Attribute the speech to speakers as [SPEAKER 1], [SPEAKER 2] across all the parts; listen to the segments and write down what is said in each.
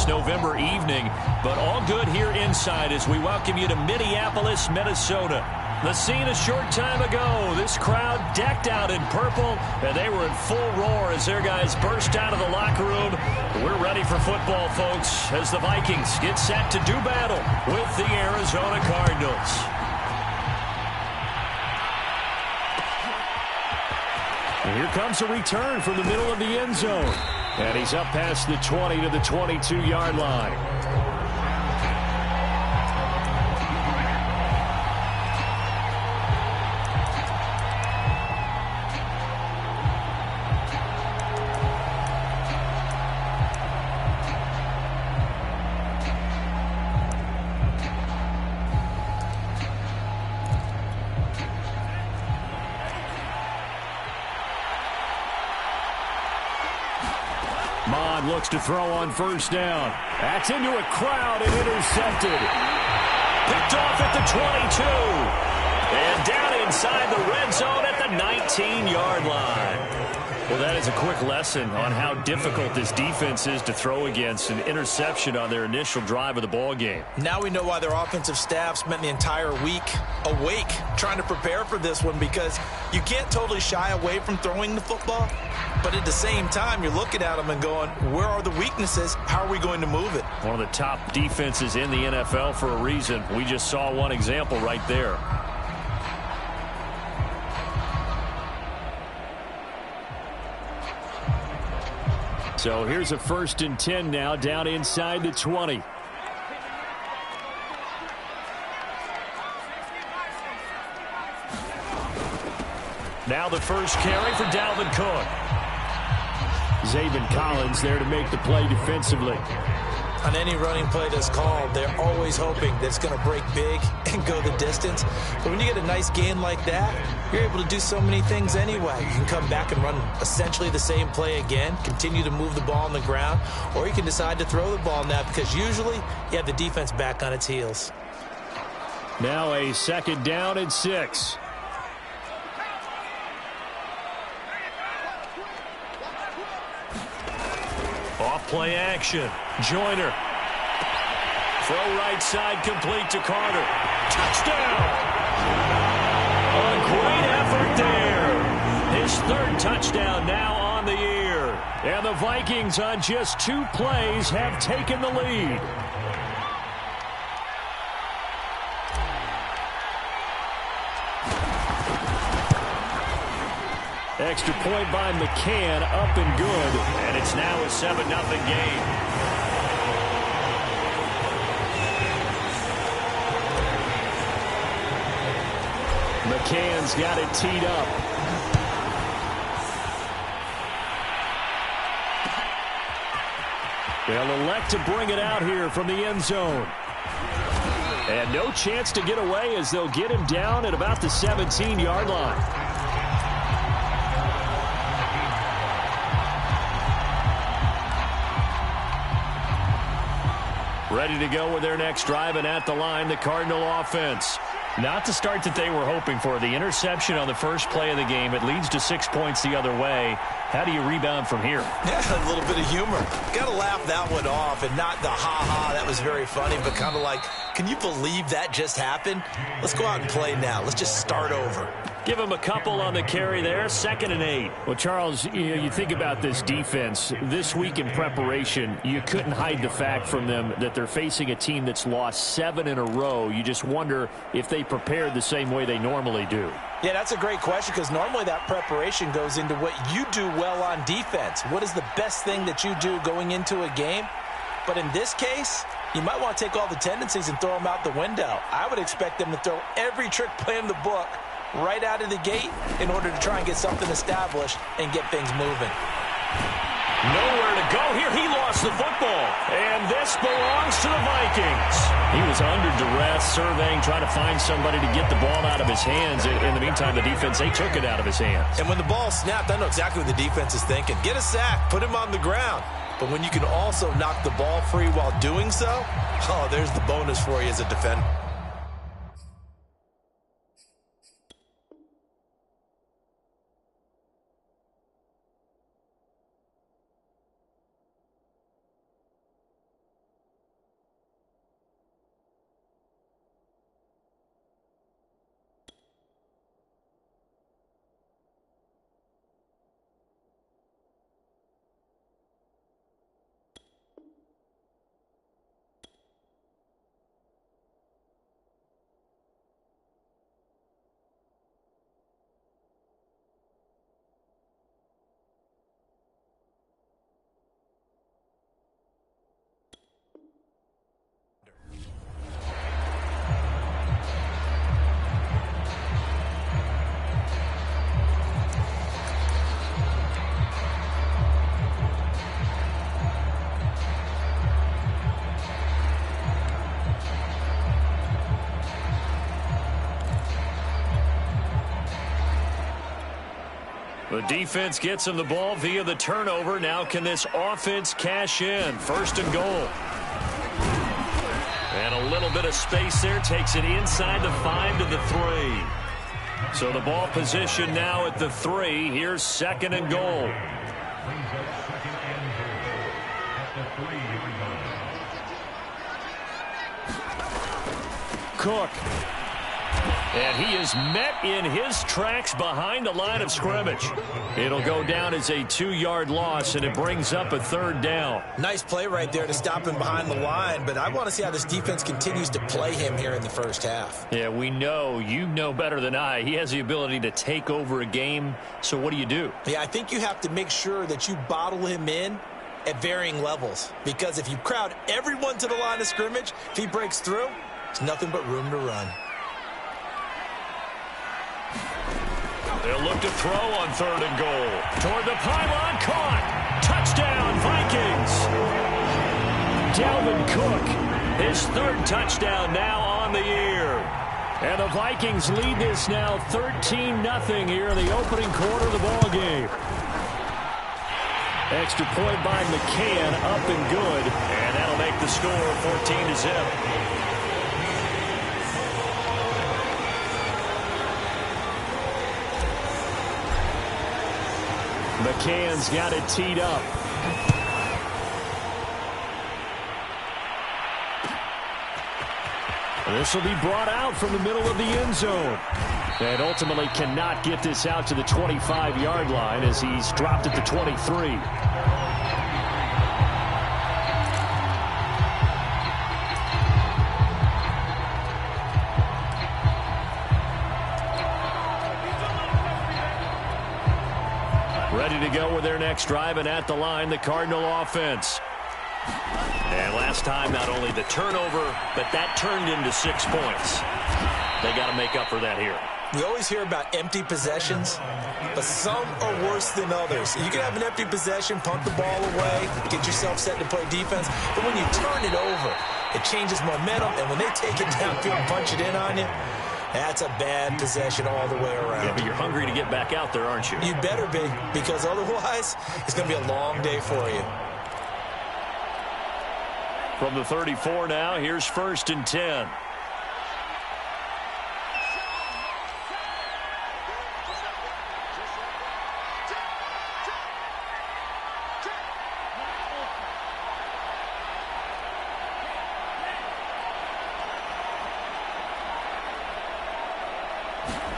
[SPEAKER 1] this November evening. But all good here inside as we welcome you to Minneapolis, Minnesota. The scene a short time ago, this crowd decked out in purple, and they were in full roar as their guys burst out of the locker room. We're ready for football, folks, as the Vikings get set to do battle with the Arizona Cardinals. And here comes a return from the middle of the end zone. And he's up past the 20 to the 22-yard line. Looks to throw on first down. That's into a crowd and intercepted. Picked off at the 22. And down inside the red zone at the 19-yard line. Well, that is a quick lesson on how difficult this defense is to throw against. An interception on their initial drive of the ball game.
[SPEAKER 2] Now we know why their offensive staff spent the entire week awake trying to prepare for this one, because you can't totally shy away from throwing the football. But at the same time, you're looking at them and going, where are the weaknesses? How are we going to move it?
[SPEAKER 1] One of the top defenses in the NFL for a reason. We just saw one example right there. So here's a 1st and 10 now, down inside the 20. Now the first carry for Dalvin Cook. Zaven Collins there to make the play defensively.
[SPEAKER 2] On any running play that's called, they're always hoping that it's going to break big and go the distance. But when you get a nice gain like that, you're able to do so many things anyway. You can come back and run essentially the same play again, continue to move the ball on the ground, or you can decide to throw the ball now, because usually you have the defense back on its heels.
[SPEAKER 1] Now a 2nd down and 6. Off-play action. Joyner. Throw right side complete to Carter. Touchdown! A great effort there. His 3rd touchdown now on the year. And the Vikings on just 2 plays have taken the lead. Extra point by McCann, up and good. And it's now a 7-0 game. McCann's got it teed up. They'll elect to bring it out here from the end zone. And no chance to get away as they'll get him down at about the 17-yard line. Ready to go with their next drive, and at the line, the Cardinal offense. Not the start that they were hoping for. The interception on the first play of the game. It leads to 6 points the other way. How do you rebound from here?
[SPEAKER 2] Yeah, a little bit of humor. Got to laugh that one off, and not the ha-ha, that was very funny, but kind of like, can you believe that just happened? Let's go out and play now. Let's just start over.
[SPEAKER 1] Give him a couple on the carry there. 2nd and 8. Well, Charles, you think about this defense. This week in preparation, you couldn't hide the fact from them that they're facing a team that's lost 7 in a row. You just wonder if they prepared the same way they normally do.
[SPEAKER 2] Yeah, that's a great question, because normally that preparation goes into what you do well on defense. What is the best thing that you do going into a game? But in this case, you might want to take all the tendencies and throw them out the window. I would expect them to throw every trick play in the book right out of the gate in order to try and get something established and get things moving.
[SPEAKER 1] Nowhere to go here. He lost the football. And this belongs to the Vikings. He was under duress, surveying, trying to find somebody to get the ball out of his hands. In the meantime, the defense, they took it out of his hands.
[SPEAKER 2] And when the ball snapped, I know exactly what the defense is thinking. Get a sack, put him on the ground. But when you can also knock the ball free while doing so, oh, there's the bonus for you as a defender.
[SPEAKER 1] The defense gets him the ball via the turnover. Now can this offense cash in? First and goal. And a little bit of space there. Takes it inside the 5 to the 3. So the ball position now at the 3. Here's second and goal. Cook. And he is met in his tracks behind the line of scrimmage. It'll go down as a 2-yard loss, and it brings up a third down.
[SPEAKER 2] Nice play right there to stop him behind the line, but I want to see how this defense continues to play him here in the first half.
[SPEAKER 1] Yeah, we know. You know better than I. He has the ability to take over a game, so what do?
[SPEAKER 2] Yeah, I think you have to make sure that you bottle him in at varying levels, because if you crowd everyone to the line of scrimmage, if he breaks through, there's nothing but room to run.
[SPEAKER 1] They'll look to throw on third and goal. Toward the pylon, caught. Touchdown, Vikings. Dalvin Cook, his third touchdown now on the year. And the Vikings lead this now 13-0 here in the opening quarter of the ball game. Extra point by McCann, up and good. And that'll make the score 14-0. McCann's got it teed up. This will be brought out from the middle of the end zone. And ultimately cannot get this out to the 25-yard line as he's dropped at the 23. Ready to go with their next drive, and at the line, the Cardinal offense. And last time, not only the turnover, but that turned into 6 points. They got to make up for that here.
[SPEAKER 2] We always hear about empty possessions, but some are worse than others. You can have an empty possession, punt the ball away, get yourself set to play defense, but when you turn it over, it changes momentum, and when they take it downfield and punch it in on you, that's a bad possession all the way around.
[SPEAKER 1] Yeah, but you're hungry to get back out there, aren't you?
[SPEAKER 2] You better be, because otherwise, it's going to be a long day for you.
[SPEAKER 1] From the 34 now, here's first and 10.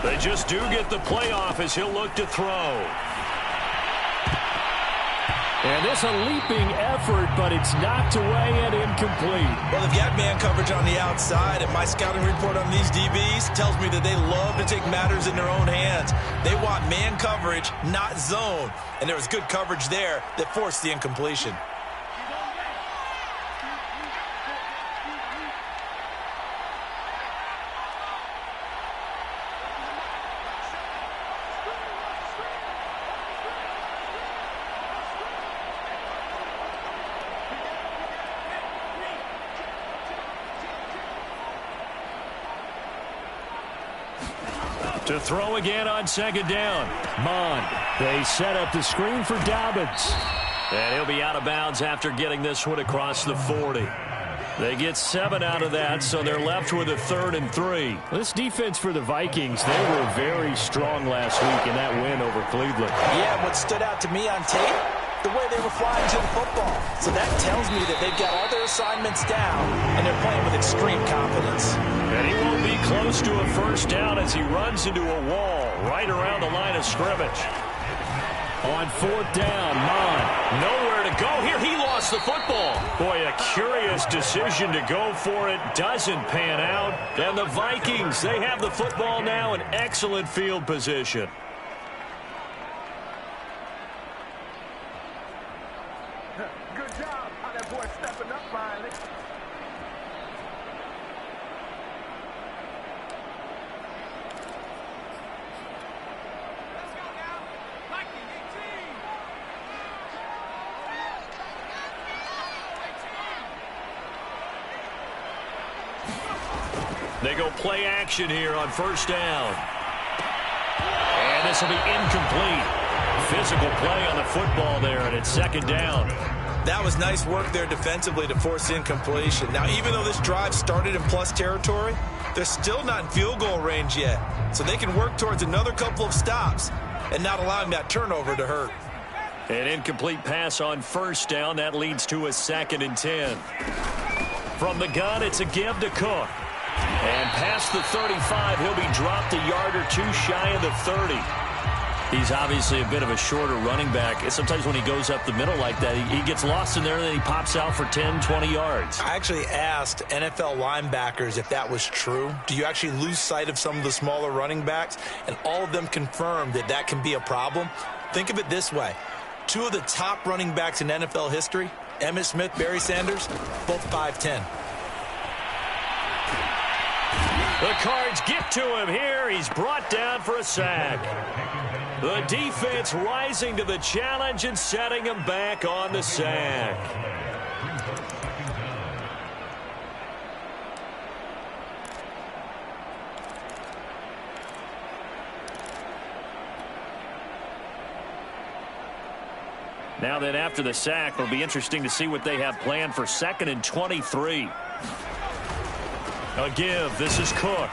[SPEAKER 1] They just do get the playoff as he'll look to throw. And this a leaping effort, but it's knocked away and incomplete.
[SPEAKER 2] Well, they've got man coverage on the outside, and my scouting report on these DBs tells me that they love to take matters in their own hands. They want man coverage, not zone. And there was good coverage there that forced the incompletion.
[SPEAKER 1] To throw again on second down. Mond. They set up the screen for Dobbins. And he'll be out of bounds after getting this one across the 40. They get 7 out of that, so they're left with a 3rd and 3. This defense for the Vikings, they were very strong last week in that win over Cleveland.
[SPEAKER 2] Yeah, what stood out to me on tape, the way they were flying to the football. So that tells me that they've got all their assignments down, and they're playing with extreme confidence.
[SPEAKER 1] And he won't be close to a first down as he runs into a wall right around the line of scrimmage. On 4th down, Mond. Nowhere to go here. He lost the football. Boy, a curious decision to go for it. Doesn't pan out. And the Vikings, they have the football now in excellent field position.
[SPEAKER 3] Good job. How that boy stepping up finally. Let's go now. Viking 18.
[SPEAKER 1] They go play action here on first down. And this will be incomplete. physical play on the football there, and it's second down.
[SPEAKER 2] That was nice work there defensively to force incompletion. Now, even though this drive started in plus territory, they're still not in field goal range yet. So they can work towards another couple of stops and not allowing that turnover to hurt.
[SPEAKER 1] An incomplete pass on first down. That leads to a 2nd and 10. From the gun, it's a give to Cook. And past the 35, he'll be dropped a yard or two shy of the 30. He's obviously a bit of a shorter running back. Sometimes when he goes up the middle like that, he gets lost in there, and then he pops out for 10, 20 yards.
[SPEAKER 2] I actually asked NFL linebackers if that was true. Do you actually lose sight of some of the smaller running backs? And all of them confirmed that that can be a problem. Think of it this way. 2 of the top running backs in NFL history, Emmitt Smith, Barry Sanders, both 5'10".
[SPEAKER 1] The Cards get to him here. He's brought down for a sack. The defense rising to the challenge and setting him back on the sack. Now then, after the sack, it'll be interesting to see what they have planned for 2nd and 23. A give. This is Cook.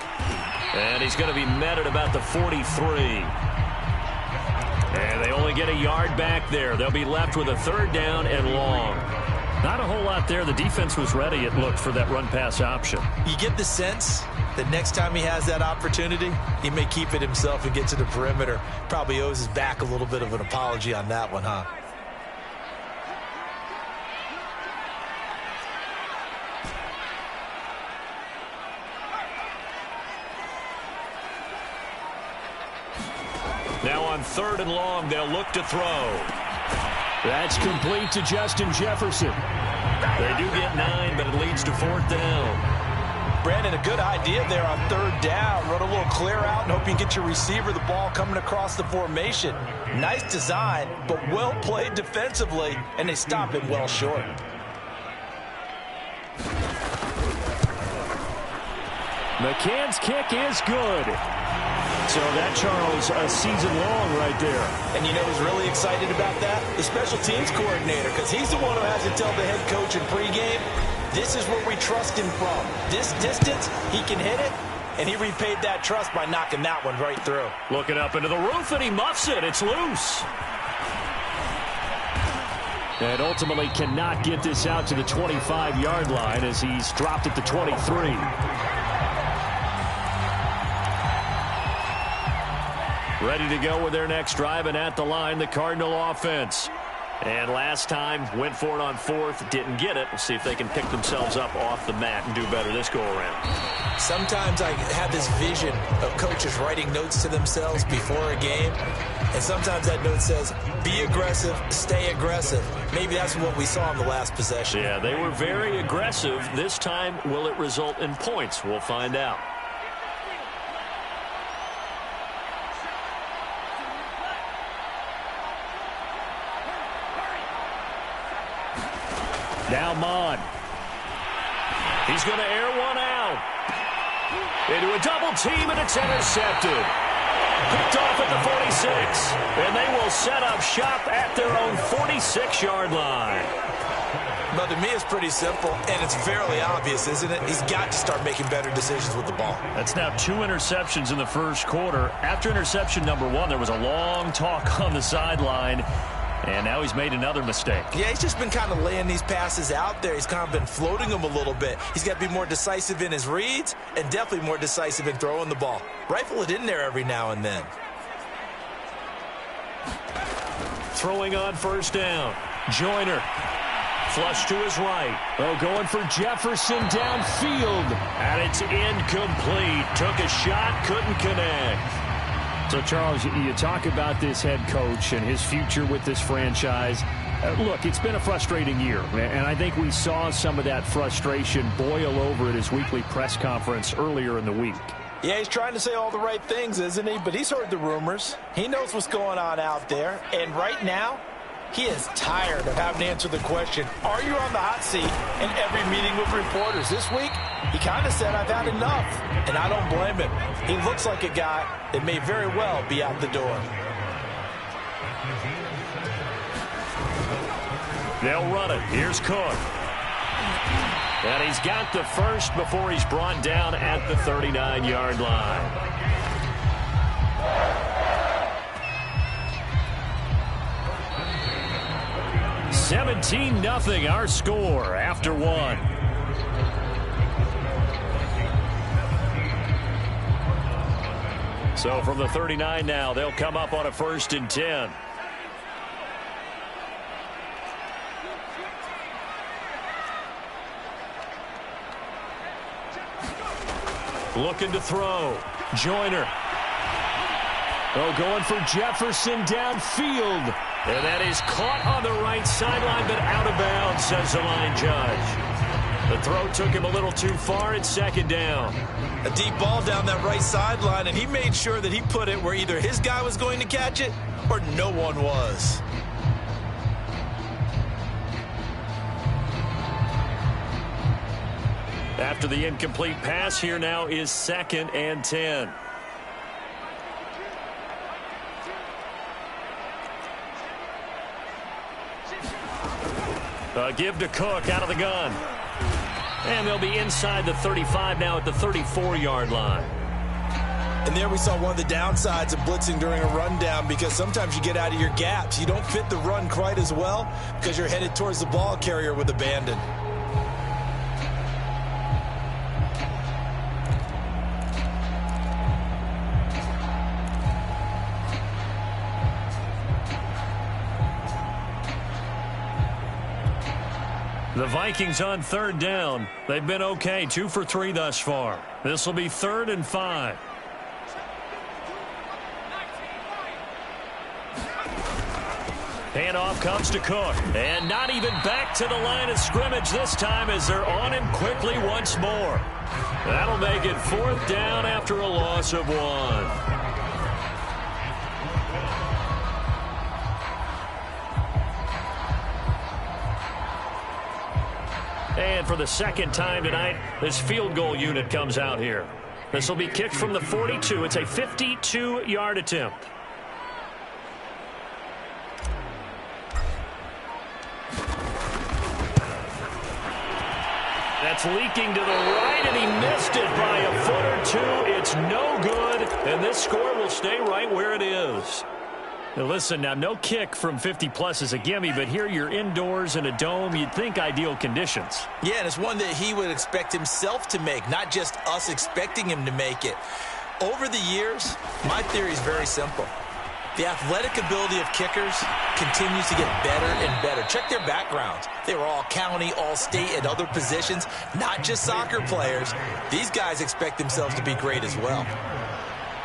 [SPEAKER 1] And he's going to be met at about the 43. And they only get a yard back there. They'll be left with a 3rd down and long. Not a whole lot there. The defense was ready, it looked, for that run-pass option.
[SPEAKER 2] You get the sense that next time he has that opportunity, he may keep it himself and get to the perimeter. Probably owes his back a little bit of an apology on that one, huh?
[SPEAKER 1] Now on 3rd and long, they'll look to throw. That's complete to Justin Jefferson. They do get 9, but it leads to 4th down.
[SPEAKER 2] Brandon, a good idea there on 3rd down. Run a little clear out and hope you can get your receiver the ball coming across the formation. Nice design, but well played defensively, and they stop it well short.
[SPEAKER 1] McCann's kick is good. So that, Charles, a season long right there.
[SPEAKER 2] And you know who's really excited about that? The special teams coordinator, because he's the one who has to tell the head coach in pregame, this is where we trust him from. This distance, he can hit it, and he repaid that trust by knocking that one right through.
[SPEAKER 1] Looking up into the roof, and he muffs it. It's loose. And ultimately cannot get this out to the 25-yard line as he's dropped at the 23. Ready to go with their next drive, and at the line, the Cardinal offense. And last time, went for it on 4th, didn't get it. We'll see if they can pick themselves up off the mat and do better this go-around.
[SPEAKER 2] Sometimes I have this vision of coaches writing notes to themselves before a game, and sometimes that note says, be aggressive, stay aggressive. Maybe that's what we saw in the last possession.
[SPEAKER 1] Yeah, they were very aggressive. This time, will it result in points? We'll find out. Now Mon. He's going to air one out. Into a double team, and it's intercepted. Picked off at the 46. And they will set up shop at their own 46-yard line.
[SPEAKER 2] But to me, it's pretty simple, and it's fairly obvious, isn't it? He's got to start making better decisions with the ball.
[SPEAKER 1] That's now 2 interceptions in the first quarter. After interception number 1, there was a long talk on the sideline. And now he's made another mistake.
[SPEAKER 2] Yeah, he's just been kind of laying these passes out there. He's kind of been floating them a little bit. He's got to be more decisive in his reads and definitely more decisive in throwing the ball. Rifle it in there every now and then.
[SPEAKER 1] Throwing on first down. Joyner. Flush to his right. Oh, going for Jefferson downfield. And it's incomplete. Took a shot, couldn't connect. So, Charles, you talk about this head coach and his future with this franchise. Look, it's been a frustrating year, and I think we saw some of that frustration boil over at his weekly press conference earlier in the week.
[SPEAKER 2] Yeah, he's trying to say all the right things, isn't he? But he's heard the rumors. He knows what's going on out there. And right now, he is tired of having to answer the question, are you on the hot seat in every meeting with reporters? This week, he kind of said, I've had enough. And I don't blame him. He looks like a guy that may very well be out the door.
[SPEAKER 1] They'll run it. Here's Cook. And he's got the first before he's brought down at the 39-yard line. (17-0) our score after one. So from the 39 now, they'll come up on a 1st and 10. Looking to throw. Joyner. Oh, going for Jefferson downfield. And that is caught on the right sideline, but out of bounds, says the line judge. The throw took him a little too far. It's 2nd down.
[SPEAKER 2] A deep ball down that right sideline, and he made sure that he put it where either his guy was going to catch it or no one was.
[SPEAKER 1] After the incomplete pass, here now is 2nd and 10. Give to Cook out of the gun. And they'll be inside the 35 now at the 34-yard line.
[SPEAKER 2] And there we saw one of the downsides of blitzing during a rundown, because sometimes you get out of your gaps. You don't fit the run quite as well because you're headed towards the ball carrier with abandon.
[SPEAKER 1] The Vikings on 3rd down. They've been okay, 2 for 3 thus far. This will be 3rd and 5. Handoff comes to Cook. And not even back to the line of scrimmage this time as they're on him quickly once more. That'll make it 4th down after a loss of 1. And for the 2nd time tonight, this field goal unit comes out here. This will be kicked from the 42. It's a 52-yard attempt. That's leaking to the right, and he missed it by a foot or 2. It's no good, and this score will stay right where it is. Now listen, now no kick from 50-plus is a gimme, but here you're indoors in a dome. You'd think ideal conditions.
[SPEAKER 2] Yeah, and it's one that he would expect himself to make, not just us expecting him to make it. Over the years, my theory is very simple. The athletic ability of kickers continues to get better and better. Check their backgrounds. They were all county, all state, and other positions, not just soccer players. These guys expect themselves to be great as well.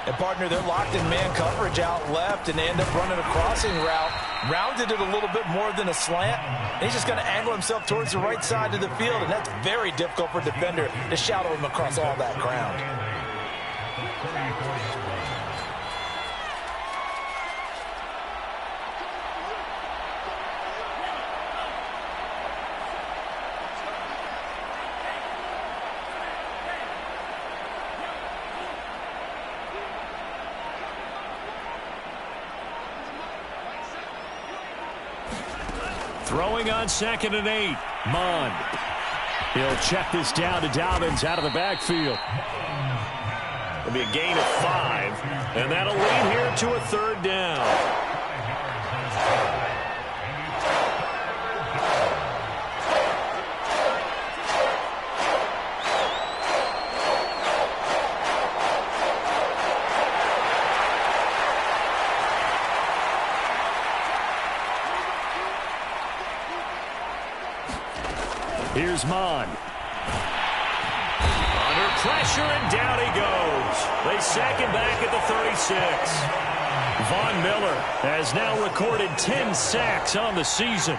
[SPEAKER 4] And, partner, they're locked in man coverage out left, and they end up running a crossing route. Rounded it a little bit more than a slant. And he's just going to angle himself towards the right side of the field, and that's very difficult for a defender to shadow him across all that ground.
[SPEAKER 1] Throwing on 2nd and 8. Mond. He'll check this down to Dobbins out of the backfield. It'll be a gain of 5. And that'll lead here to a 3rd down. Here's Mond. Under pressure, and down he goes. They sack him back at the 36. Von Miller has now recorded 10 sacks on the season.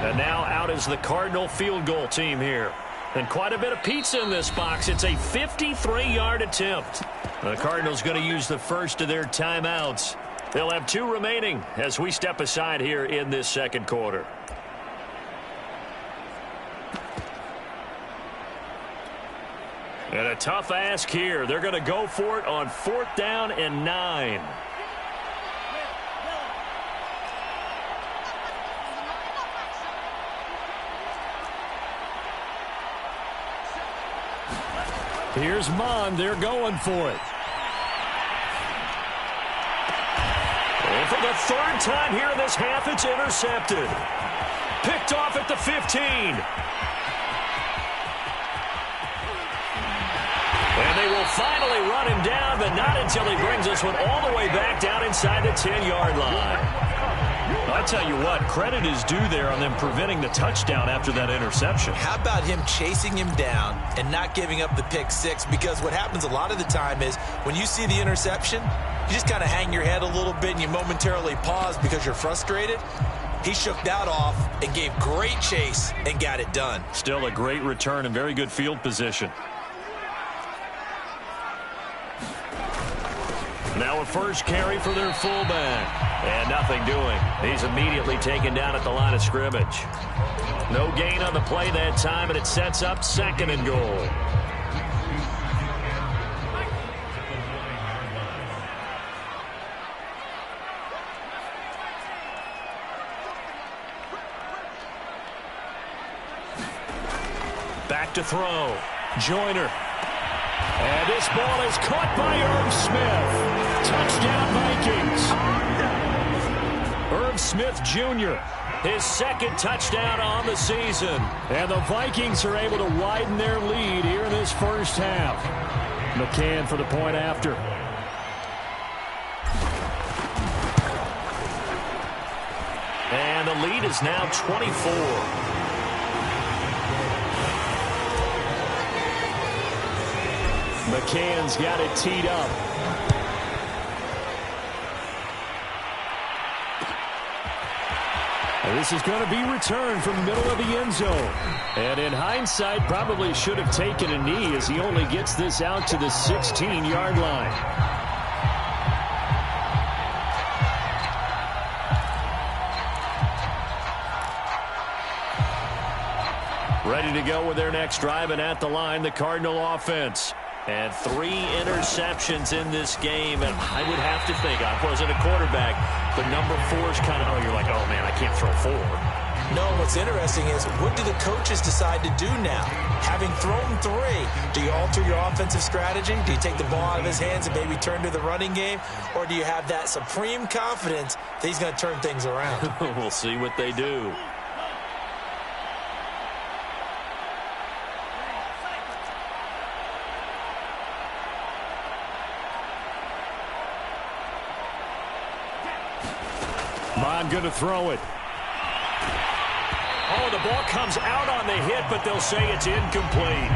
[SPEAKER 1] And now out is the Cardinal field goal team here. And quite a bit of pizza in this box. It's a 53-yard attempt. The Cardinals going to use the first of their timeouts. They'll have 2 remaining as we step aside here in this 2nd quarter. And a tough ask here. They're going to go for it on 4th down and 9. Here's Mon. They're going for it. And for the 3rd time here in this half, it's intercepted. Picked off at the 15. And they will finally run him down, but not until he brings this one all the way back down inside the 10-yard line. I tell you what, credit is due there on them preventing the touchdown after that interception.
[SPEAKER 2] How about him chasing him down and not giving up the pick six? Because what happens a lot of the time is when you see the interception, you just kind of hang your head a little bit and you momentarily pause because you're frustrated. He shook that off and gave great chase and got it done.
[SPEAKER 1] Still a great return and very good field position. Now a first carry for their fullback. And nothing doing. He's immediately taken down at the line of scrimmage. No gain on the play that time, and it sets up 2nd and goal. Back to throw. Joyner. And this ball is caught by Irv Smith. Touchdown, Vikings. Irv Smith Jr., his 2nd touchdown on the season. And the Vikings are able to widen their lead here in this first half. McCann for the point after. And the lead is now 24. McCann's got it teed up. And this is going to be returned from the middle of the end zone. And in hindsight, probably should have taken a knee as he only gets this out to the 16-yard line. Ready to go with their next drive, and at the line, the Cardinal offense. And 3 interceptions in this game, and I would have to think, I wasn't a quarterback, but number 4 is kind of, oh, you're like, oh, man, I can't throw 4.
[SPEAKER 2] No, what's interesting is, what do the coaches decide to do now? Having thrown 3, do you alter your offensive strategy? Do you take the ball out of his hands and maybe turn to the running game? Or do you have that supreme confidence that he's going to turn things around?
[SPEAKER 1] We'll see what they do. Mon going to throw it. Oh, the ball comes out on the hit, but they'll say it's incomplete.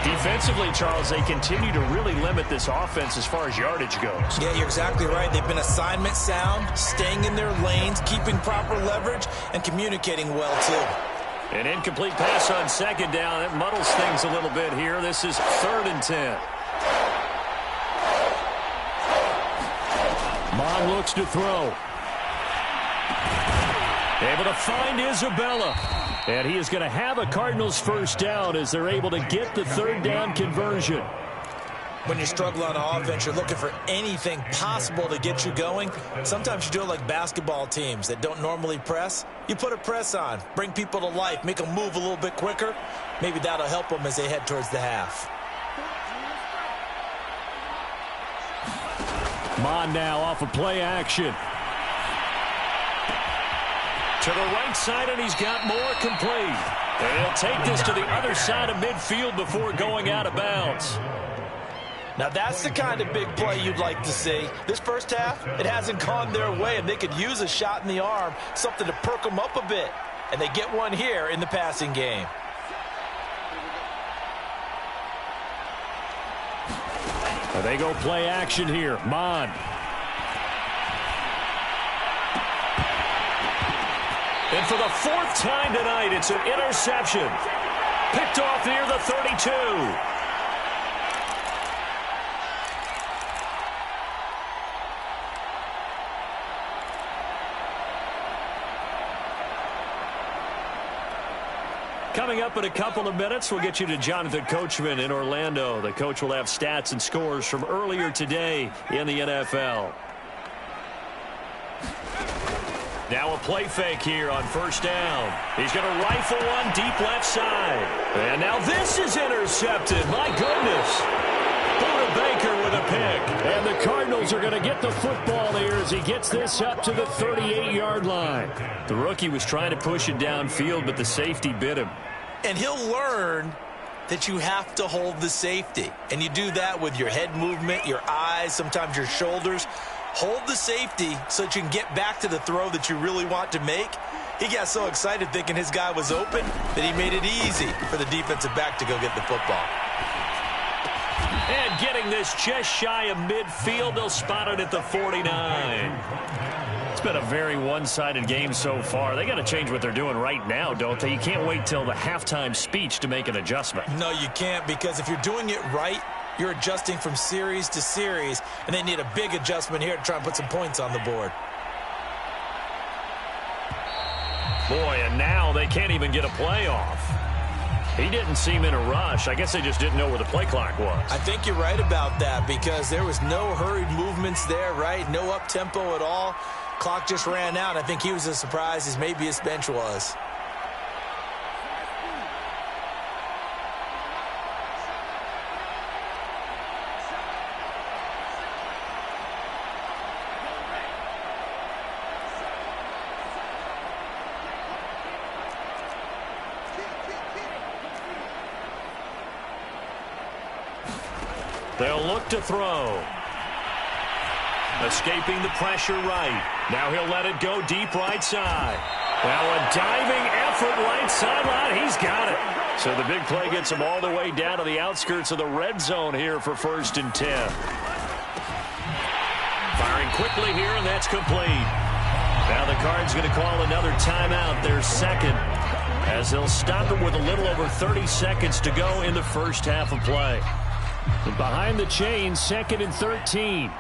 [SPEAKER 1] Defensively, Charles, they continue to really limit this offense as far as yardage goes.
[SPEAKER 2] Yeah, you're exactly right. They've been assignment sound, staying in their lanes, keeping proper leverage, and communicating well, too.
[SPEAKER 1] An incomplete pass on 2nd down. That muddles things a little bit here. This is 3rd and 10. Mon looks to throw. Able to find Isabella. And he is going to have a Cardinals first down as they're able to get the 3rd down conversion.
[SPEAKER 2] When you struggle on offense, you're looking for anything possible to get you going. Sometimes you do it like basketball teams that don't normally press. You put a press on, bring people to life, make them move a little bit quicker. Maybe that'll help them as they head towards the half.
[SPEAKER 1] Mon now off of play action. To the right side, and he's got more complete. And he'll take this to the other side of midfield before going out of bounds.
[SPEAKER 2] Now, that's the kind of big play you'd like to see. This first half, it hasn't gone their way, and they could use a shot in the arm, something to perk them up a bit. And they get one here in the passing game.
[SPEAKER 1] And they go play action here. Mon. And for the 4th time tonight, it's an interception. Picked off near the 32. Coming up in a couple of minutes, we'll get you to Jonathan Coachman in Orlando. The coach will have stats and scores from earlier today in the NFL. Now a play fake here on first down. He's going to rifle one deep left side. And now this is intercepted. My goodness. Buda Baker with a pick. And the Cardinals are going to get the football here as he gets this up to the 38-yard line. The rookie was trying to push it downfield, but the safety bit him.
[SPEAKER 2] And he'll learn that you have to hold the safety. And you do that with your head movement, your eyes, sometimes your shoulders. Hold the safety so that you can get back to the throw that you really want to make. He got so excited thinking his guy was open that he made it easy for the defensive back to go get the football.
[SPEAKER 1] And getting this just shy of midfield, they'll spot it at the 49. It's been a very one-sided game so far. They got to change what they're doing right now, don't they? You can't wait till the halftime speech to make an adjustment.
[SPEAKER 2] No, you can't, because if you're doing it right, you're adjusting from series to series, and they need a big adjustment here to try and put some points on the board.
[SPEAKER 1] Boy, and now they can't even get a play off. He didn't seem in a rush. I guess they just didn't know where the play clock was.
[SPEAKER 2] I think you're right about that, because there was no hurried movements there, right? No up-tempo at all. Clock just ran out. I think he was as surprised as maybe his bench was.
[SPEAKER 1] They'll look to throw. Escaping the pressure right. Now he'll let it go deep right side. Now a diving effort right sideline. He's got it. So the big play gets him all the way down to the outskirts of the red zone here for 1st and 10. Firing quickly here, and that's complete. Now the Cards going to call another timeout, their second, as they'll stop him with a little over 30 seconds to go in the first half of play. Behind the chains, 2nd and 13.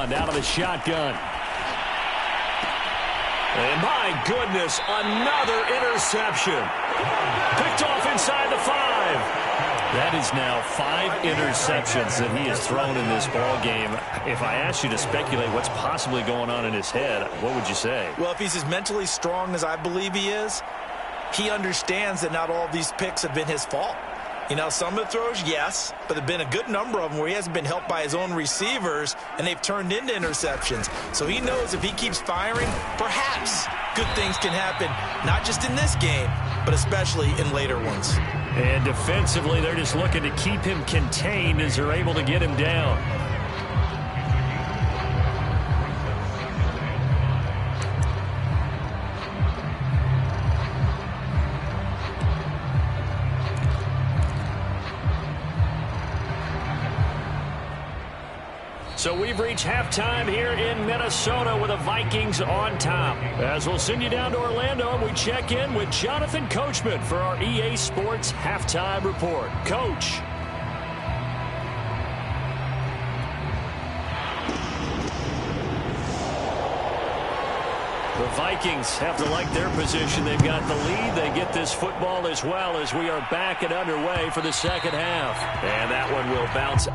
[SPEAKER 1] Out of the shotgun. And my goodness, another interception. Picked off inside the 5. That is now 5 interceptions that he has thrown in this ball game. If I asked you to speculate what's possibly going on in his head, what would you say?
[SPEAKER 2] Well, if he's as mentally strong as I believe he is, he understands that not all of these picks have been his fault. You know, some of the throws, yes, but there have been a good number of them where he hasn't been helped by his own receivers, and they've turned into interceptions. So he knows if he keeps firing, perhaps good things can happen, not just in this game, but especially in later ones.
[SPEAKER 1] And defensively, they're just looking to keep him contained as they're able to get him down. So we've reached halftime here in Minnesota with the Vikings on top. As we'll send you down to Orlando, and we check in with Jonathan Coachman for our EA Sports Halftime Report. Coach. The Vikings have to like their position. They've got the lead. They get this football as well as we are back and underway for the second half. And that one will bounce.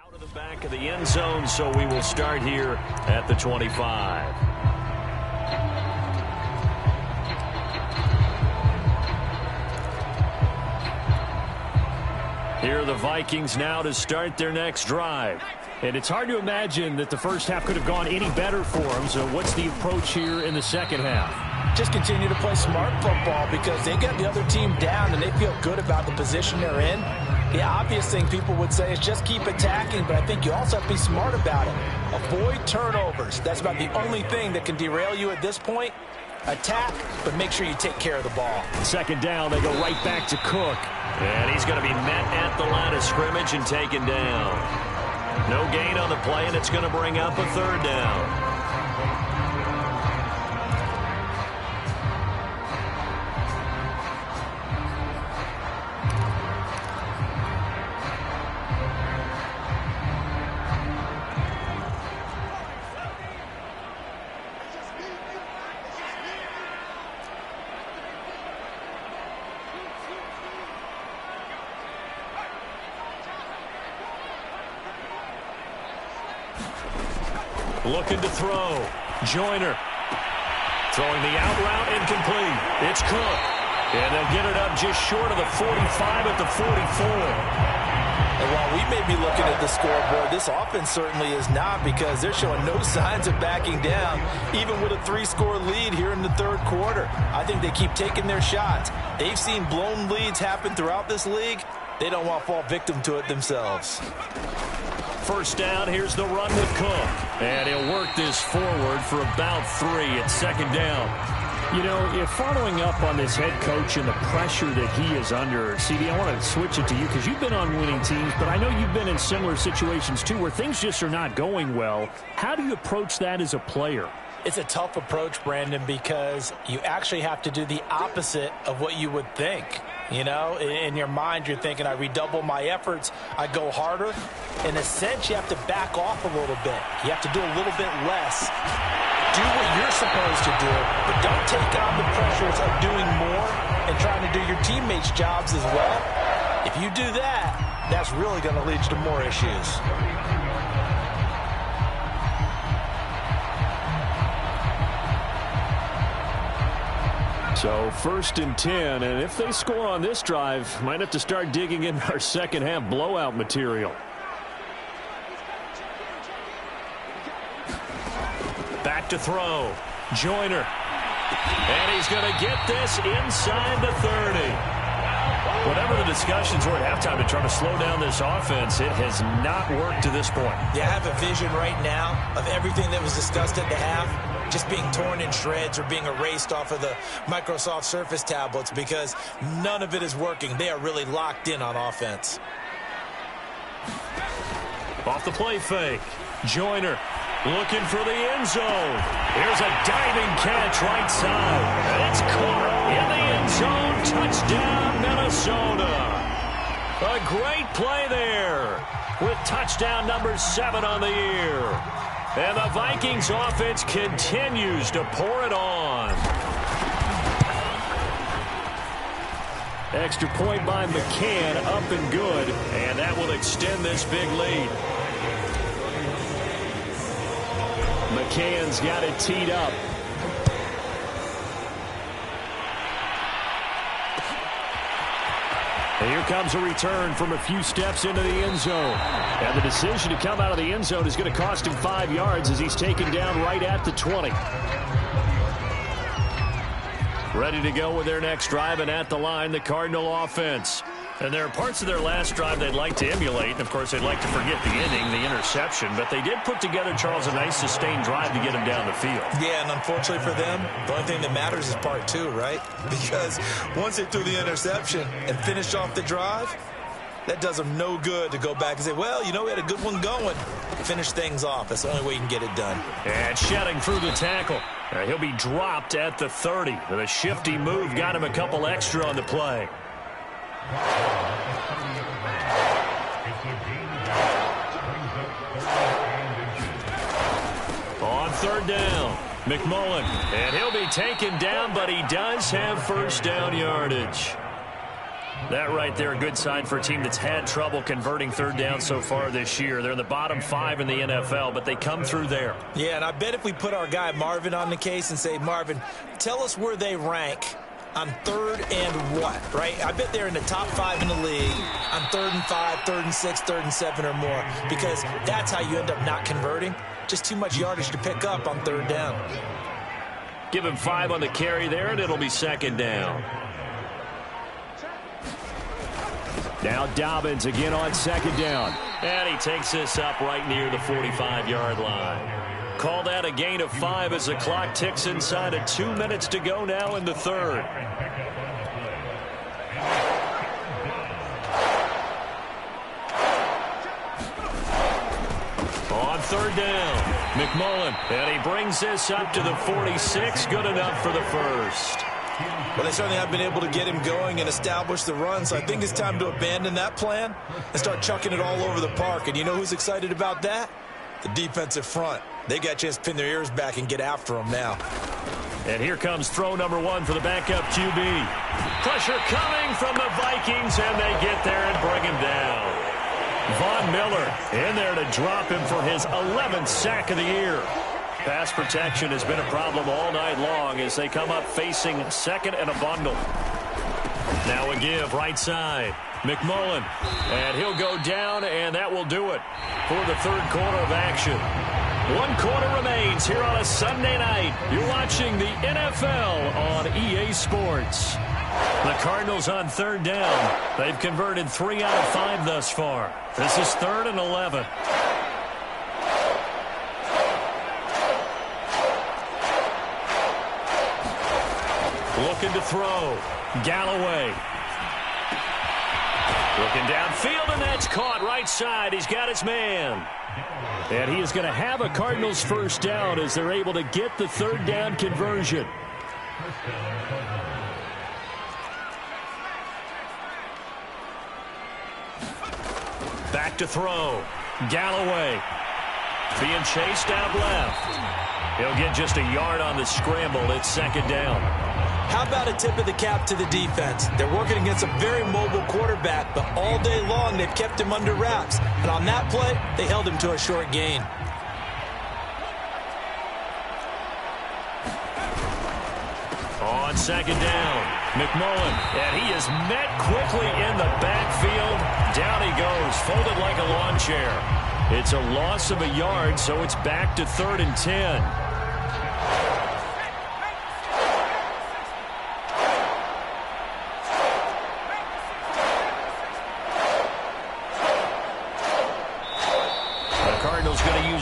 [SPEAKER 1] Out of the back of the end zone, so we will start here at the 25. Here are the Vikings now to start their next drive. And it's hard to imagine that the first half could have gone any better for them. So what's the approach here in the second half?
[SPEAKER 4] just continue to play smart football because they get the other team down and they feel good about the position they're in. The obvious thing people would say is just keep attacking, but I think you also have to be smart about it. Avoid turnovers. That's about the only thing that can derail you at this point. Attack, but make sure you take care of the ball.
[SPEAKER 1] Second down, they go right back to Cook. And he's going to be met at the line of scrimmage and taken down. No gain on the play, and it's going to bring up a third down. Looking to throw. Joyner. Throwing the out route incomplete. It's Cook. And they'll get it up just short of the 45 at the 44.
[SPEAKER 4] And while we may be looking at the scoreboard, this offense certainly is not because they're showing no signs of backing down, even with a 3-score lead here in the third quarter. I think they keep taking their shots. They've seen blown leads happen throughout this league. They don't want to fall victim to it themselves.
[SPEAKER 1] First down, here's the run with Cook. And he'll work this forward for about 3 at second down. You know, if following up on this head coach and the pressure that he is under, CD, I want to switch it to you because you've been on winning teams, but I know you've been in similar situations too where things just are not going well. How do you approach that as a player?
[SPEAKER 2] It's a tough approach, Brandon, because you actually have to do the opposite of what you would think. You know, in your mind, you're thinking, I redouble my efforts, I go harder. In a sense, you have to back off a little bit. You have to do a little bit less. Do what you're supposed to do, but don't take on the pressures of doing more and trying to do your teammates' jobs as well. If you do that, that's really going to lead to more issues.
[SPEAKER 1] So first and 10, and if they score on this drive, might have to start digging in our second half blowout material. Back to throw. Joyner. And he's going to get this inside the 30. Whatever the discussions were at halftime to try to slow down this offense, it has not worked to this point.
[SPEAKER 2] Yeah, I have a vision right now of everything that was discussed at the half just being torn in shreds or being erased off of the Microsoft Surface tablets because none of it is working. They are really locked in on offense.
[SPEAKER 1] Off the play fake. Joyner looking for the end zone. Here's a diving catch right side. And it's caught in the end zone. Touchdown, Minnesota. A great play there with touchdown number 7 on the year. And the Vikings offense continues to pour it on. Extra point by McCann, up and good. And that will extend this big lead. McCann's got it teed up. And here comes a return from a few steps into the end zone. And the decision to come out of the end zone is going to cost him 5 yards as he's taken down right at the 20. Ready to go with their next drive, and at the line, the Cardinal offense. And there are parts of their last drive they'd like to emulate. And, of course, they'd like to forget the ending, the interception. But they did put together, Charles, a nice sustained drive to get him down the field.
[SPEAKER 2] Yeah, and unfortunately for them, the only thing that matters is part 2, right? Because once they threw the interception and finished off the drive, that does them no good to go back and say, well, you know, we had a good one going. Finish things off. That's the only way you can get it done.
[SPEAKER 1] And shedding through the tackle. He'll be dropped at the 30. With a shifty move, got him a couple extra on the play. On third down, McMullen. And he'll be taken down, but he does have first down yardage. That right there, a good sign for a team that's had trouble converting third down so far this year. They're in the bottom 5 in the NFL, but they come through there.
[SPEAKER 2] Yeah, and I bet if we put our guy Marvin on the case and say, Marvin, tell us where they rank on third and what, right? I bet they're in the top 5 in the league on 3rd and 5, 3rd and 6, 3rd and 7 or more, because that's how you end up not converting. Just too much yardage to pick up on third down.
[SPEAKER 1] Give him 5 on the carry there, and it'll be second down. Now Dobbins again on second down. And he takes this up right near the 45-yard line. Call that a gain of 5 as the clock ticks inside of 2 minutes to go now in the third. On third down, McMullen, and he brings this up to the 46. Good enough for the first.
[SPEAKER 4] Well, they certainly have been able to get him going and establish the run, so I think it's time to abandon that plan and start chucking it all over the park. And you know who's excited about that? The defensive front. They got a chance to pin their ears back and get after him now.
[SPEAKER 1] And here comes throw number 1 for the backup QB. Pressure coming from the Vikings, and they get there and bring him down. Von Miller in there to drop him for his 11th sack of the year. Pass protection has been a problem all night long as they come up facing second and a bundle. Now a give right side. McMullen, and he'll go down, and that will do it for the third quarter of action. 1 quarter remains here on a Sunday night. You're watching the NFL on EA Sports. The Cardinals on third down. They've converted 3 out of 5 thus far. This is 3rd and 11. Looking to throw. Galloway. Looking downfield, and that's caught right side. He's got his man. And he is going to have a Cardinals first down as they're able to get the third down conversion. Back to throw. Galloway being chased out left. He'll get just a yard on the scramble. It's second down.
[SPEAKER 2] How about a tip of the cap to the defense? They're working against a very mobile quarterback, but all day long they've kept him under wraps. And on that play, they held him to a short gain.
[SPEAKER 1] On second down, McMullen, and he is met quickly in the backfield. Down he goes, folded like a lawn chair. It's a loss of a yard, so it's back to 3rd and 10.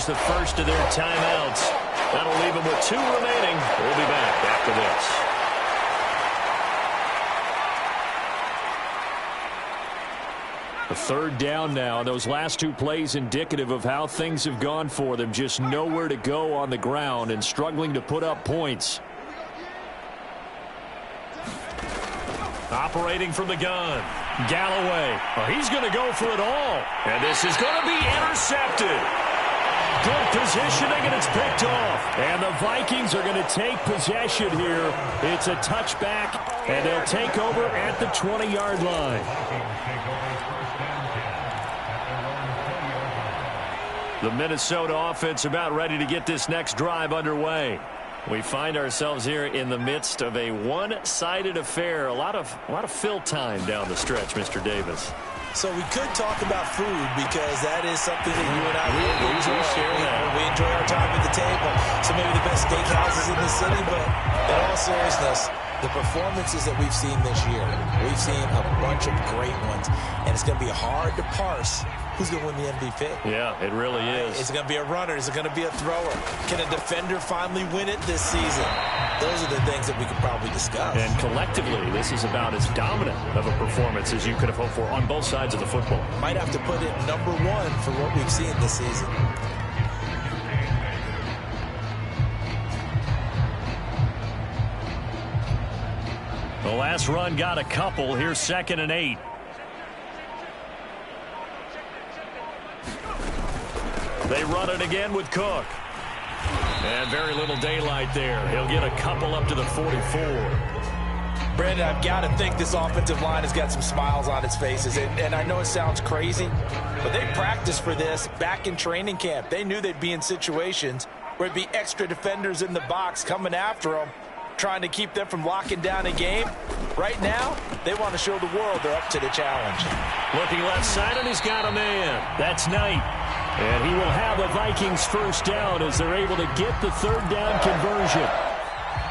[SPEAKER 1] The first of their timeouts. That'll leave them with 2 remaining. We'll be back after this. A third down now. Those last 2 plays indicative of how things have gone for them. Just nowhere to go on the ground and struggling to put up points. Operating from the gun. Galloway. Oh, he's going to go for it all. And this is going to be intercepted. Good positioning, and it's picked off. And the Vikings are going to take possession here. It's a touchback, and they'll take over at the 20-yard line. The Minnesota offense about ready to get this next drive underway. We find ourselves here in the midst of a one-sided affair. A lot of fill time down the stretch, Mr. Davis.
[SPEAKER 2] So we could talk about food because that is something that you and I really enjoy. We enjoy our time at the table. So maybe the best steakhouses in the city, but in all seriousness, the performances that we've seen this year, we've seen a bunch of great ones, and it's going to be hard to parse who's going to win the MVP.
[SPEAKER 1] Yeah, it really is.
[SPEAKER 2] Is it going to be a runner? Is it going to be a thrower? Can a defender finally win it this season? Those are the things that we could probably discuss.
[SPEAKER 1] And collectively, this is about as dominant of a performance as you could have hoped for on both sides of the football.
[SPEAKER 2] Might have to put it #1 for what we've seen this season.
[SPEAKER 1] The last run got a couple. Here's 2nd and 8. They run it again with Cook. And very little daylight there. He'll get a couple up to the 44.
[SPEAKER 2] Brandon, I've got to think this offensive line has got some smiles on its faces. And I know it sounds crazy, but they practiced for this back in training camp. They knew they'd be in situations where it'd be extra defenders in the box coming after them, trying to keep them from locking down a game. Right now, they want to show the world they're up to the challenge.
[SPEAKER 1] Looking left side, and he's got a man. That's Knight. And he will have the Vikings first down as they're able to get the third down conversion.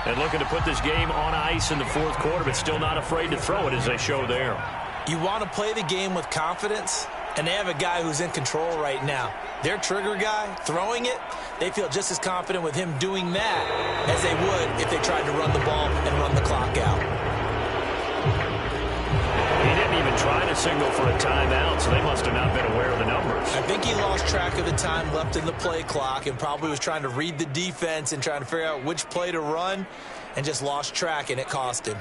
[SPEAKER 1] And looking to put this game on ice in the fourth quarter, but still not afraid to throw it as they show there.
[SPEAKER 2] You want to play the game with confidence, and they have a guy who's in control right now. Their trigger guy, throwing it, they feel just as confident with him doing that as they would if they tried to run the ball and run the clock out.
[SPEAKER 1] He didn't even try to signal for a timeout, so they must have not been aware of the numbers.
[SPEAKER 2] I think he lost track of the time left in the play clock and probably was trying to read the defense and trying to figure out which play to run and just lost track, and it cost him.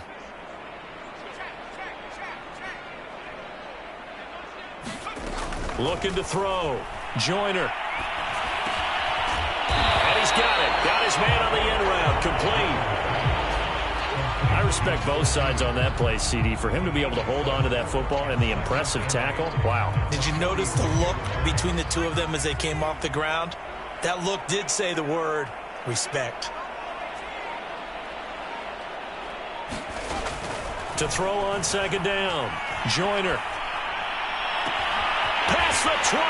[SPEAKER 1] Looking to throw. Joyner. And he's got it. Got his man on the end route. Complete. I respect both sides on that play, CD. For him to be able to hold on to that football and the impressive tackle, wow.
[SPEAKER 2] Did you notice the look between the two of them as they came off the ground? That look did say the word respect.
[SPEAKER 1] To throw on second down. Joyner. Past the 20.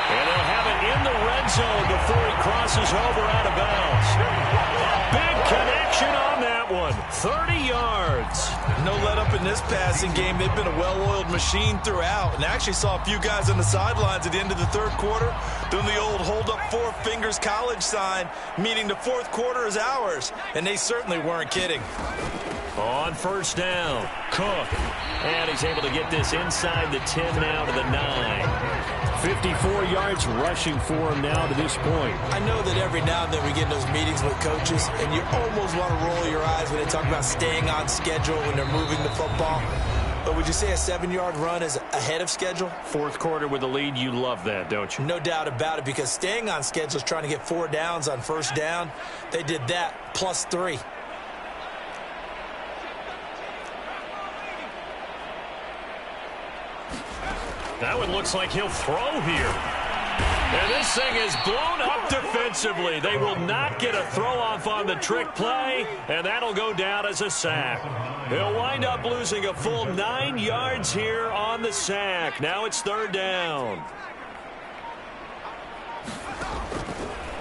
[SPEAKER 1] And they'll have it in the red zone before he crosses over out of bounds. A big connection on that one. 30 yards.
[SPEAKER 4] No let up in this passing game. They've been a well-oiled machine throughout. And I actually saw a few guys on the sidelines at the end of the third quarter doing the old hold up four fingers college sign, meaning the fourth quarter is ours. And they certainly weren't kidding.
[SPEAKER 1] On first down, Cook. And he's able to get this inside the 10 now to the 9. 54 yards rushing for him now to this point.
[SPEAKER 2] I know that every now and then we get in those meetings with coaches, and you almost want to roll your eyes when they talk about staying on schedule when they're moving the football. But would you say a 7-yard run is ahead of schedule?
[SPEAKER 1] Fourth quarter with the lead, you love that, don't you?
[SPEAKER 2] No doubt about it, because staying on schedule is trying to get 4 downs on first down. They did that plus 3.
[SPEAKER 1] That one looks like he'll throw here. And this thing is blown up defensively. They will not get a throw-off on the trick play, and that'll go down as a sack. He'll wind up losing a full 9 yards here on the sack. Now it's third down.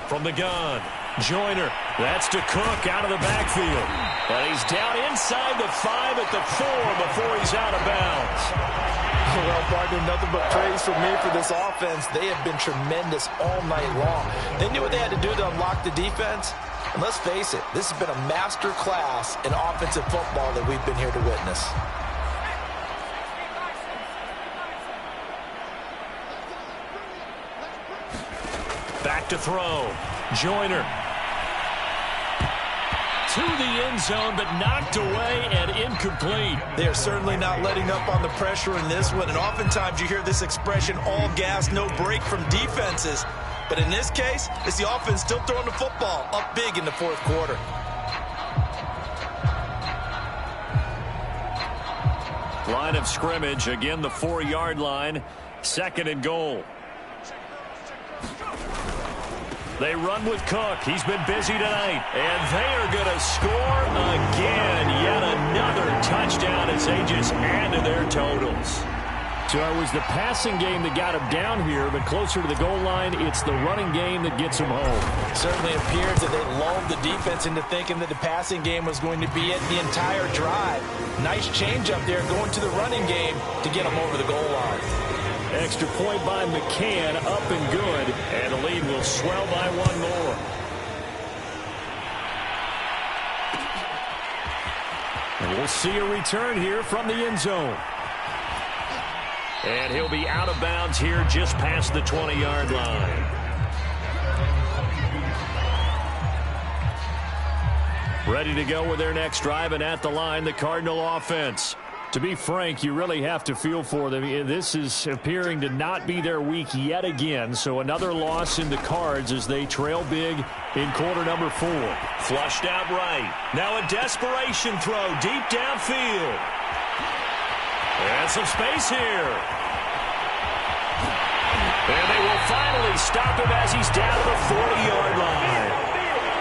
[SPEAKER 1] From the gun, Joyner. That's to Cook out of the backfield. And he's down inside the 5 at the 4 before he's out of bounds.
[SPEAKER 4] Well, partner, nothing but praise for me for this offense. They have been tremendous all night long. They knew what they had to do to unlock the defense. And let's face it, this has been a master class in offensive football that we've been here to witness.
[SPEAKER 1] Back to throw. Joyner. To the end zone, but knocked away and incomplete.
[SPEAKER 4] They are certainly not letting up on the pressure in this one. And oftentimes you hear this expression, all gas, no break from defenses. But in this case, it's the offense still throwing the football up big in the fourth quarter.
[SPEAKER 1] Line of scrimmage, again the 4-yard line. Second and goal. They run with Cook. He's been busy tonight. And they are going to score again. Yet another touchdown as they just add to their totals. So it was the passing game that got him down here, but closer to the goal line, it's the running game that gets him home.
[SPEAKER 2] It certainly appears that they lulled the defense into thinking that the passing game was going to be it the entire drive. Nice change up there going to the running game to get him over the goal line.
[SPEAKER 1] Extra point by McCann, up and good, and the lead will swell by 1 more. And we'll see a return here from the end zone. And he'll be out of bounds here just past the 20-yard line. Ready to go with their next drive, and at the line, the Cardinal offense. To be frank, you really have to feel for them. This is appearing to not be their week yet again. So another loss in the cards as they trail big in quarter number 4. Flushed out right. Now a desperation throw deep downfield. And some space here. And they will finally stop him as he's down to the 40-yard line.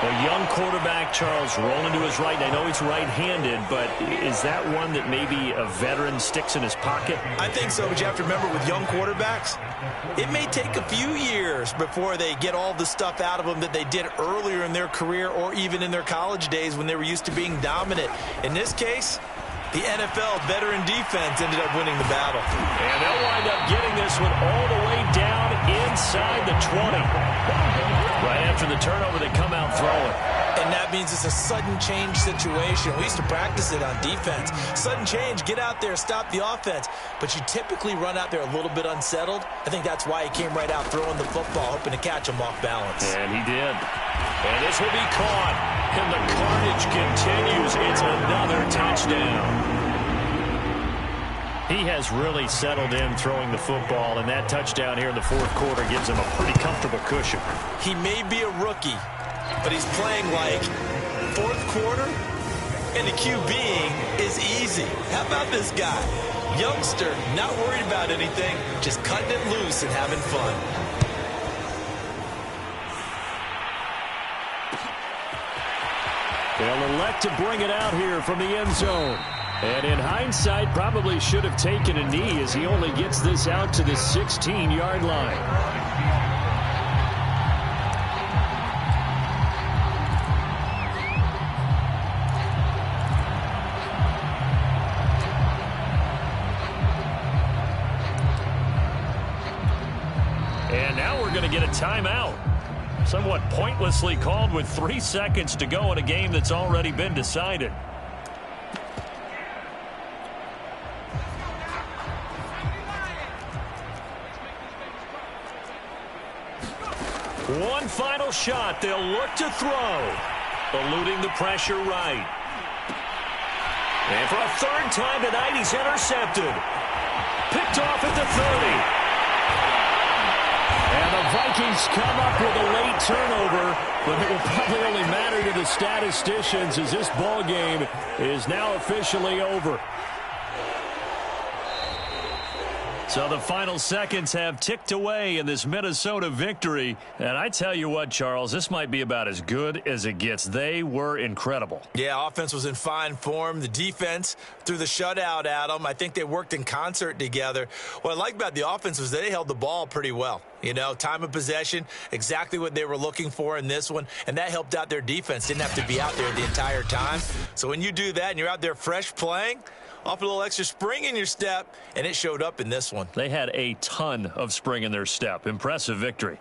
[SPEAKER 1] A young quarterback, Charles, rolling to his right. I know he's right-handed, but is that one that maybe a veteran sticks in his pocket?
[SPEAKER 4] I think so, but you have to remember with young quarterbacks, it may take a few years before they get all the stuff out of them that they did earlier in their career or even in their college days when they were used to being dominant. In this case, the NFL veteran defense ended up winning the battle.
[SPEAKER 1] And they'll wind up getting this one all the way down inside the 20. Right after the turnover, they come out throwing.
[SPEAKER 2] And that means it's a sudden change situation. We used to practice it on defense. Sudden change, get out there, stop the offense. But you typically run out there a little bit unsettled. I think that's why he came right out throwing the football, hoping to catch him off balance.
[SPEAKER 1] And he did. And this will be caught. And the carnage continues. It's another touchdown. He has really settled in throwing the football, and that touchdown here in the fourth quarter gives him a pretty comfortable cushion.
[SPEAKER 2] He may be a rookie, but he's playing like fourth quarter, and the QBing is easy. How about this guy? Youngster, not worried about anything, just cutting it loose and having fun.
[SPEAKER 1] They'll elect to bring it out here from the end zone. And in hindsight, probably should have taken a knee as he only gets this out to the 16-yard line. And now we're going to get a timeout. Somewhat pointlessly called with 3 seconds to go in a game that's already been decided. One final shot. They'll look to throw. Eluding the pressure right. And for a third time tonight, he's intercepted. Picked off at the 30. And the Vikings come up with a late turnover, but it will probably only matter to the statisticians as this ball game is now officially over. So the final seconds have ticked away in this Minnesota victory. And I tell you what, Charles, this might be about as good as it gets. They were incredible.
[SPEAKER 2] Yeah, offense was in fine form. The defense threw the shutout at them. I think they worked in concert together. What I like about the offense was they held the ball pretty well. You know, time of possession, exactly what they were looking for in this one. And that helped out their defense. Didn't have to be out there the entire time. So when you do that and you're out there fresh playing, off a little extra spring in your step, and it showed up in this one.
[SPEAKER 1] They had a ton of spring in their step. Impressive victory.